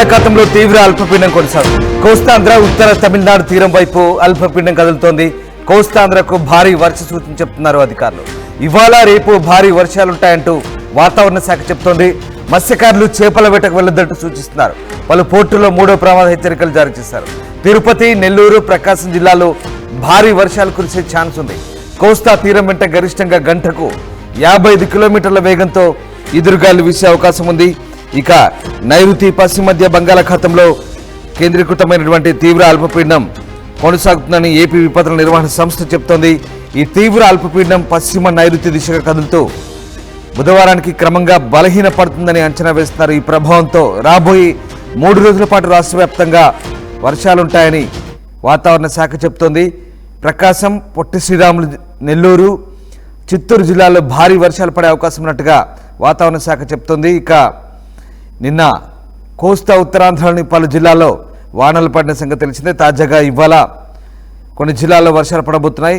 బంగాళాఖాతంలో తీవ్ర అల్పపీడనం కొనసాగుతుంది. కోస్తాంధ్ర ఉత్తర తమిళనాడు తీరం వైపు అల్పపీడనం కదులుతోంది. కోస్తాంధ్రకు భారీ వర్ష సూచన చెప్తున్నారు అధికారులు. ఇవాళ రేపు భారీ వర్షాలుంటాయంటూ వాతావరణ శాఖ చెప్తోంది. మత్స్యకారులు చేపల వేటకు వెళ్లొద్దంటూ సూచిస్తున్నారు. పలు పోర్టుల్లో 3వ ప్రమాద హెచ్చరికలు జారీ చేశారు. తిరుపతి, నెల్లూరు, ప్రకాశం జిల్లాలో భారీ వర్షాలు కురిసే ఛాన్స్ ఉంది. కోస్తా తీరం వెంట గరిష్టంగా గంటకు 55 కిలోమీటర్ల వేగంతో ఎదురుగాలు వీసే అవకాశం ఉంది. ఇక నైరుతి పశ్చిమ మధ్య బంగాళాఖాతంలో కేంద్రీకృతమైనటువంటి తీవ్ర అల్పపీడనం కొనసాగుతుందని ఏపీ విపత్తుల నిర్వహణ సంస్థ చెబుతోంది. ఈ తీవ్ర అల్పపీడనం పశ్చిమ నైరుతి దిశగా కదులుతూ బుధవారానికి క్రమంగా బలహీనపడుతుందని అంచనా వేస్తున్నారు. ఈ ప్రభావంతో రాబోయే 3 రోజుల పాటు రాష్ట్ర వ్యాప్తంగా వర్షాలుంటాయని వాతావరణ శాఖ చెబుతోంది. ప్రకాశం, పొట్టి శ్రీరాములు, నెల్లూరు, చిత్తూరు జిల్లాలో భారీ వర్షాలు పడే అవకాశం ఉన్నట్టుగా వాతావరణ శాఖ చెబుతోంది. ఇక నిన్న కోస్తా ఉత్తరాంధ్రలోని పలు జిల్లాల్లో వానలు పడిన సంగతి తెలిసిందే. తాజాగా ఇవాళ కొన్ని జిల్లాల్లో వర్షాలు పడబోతున్నాయి.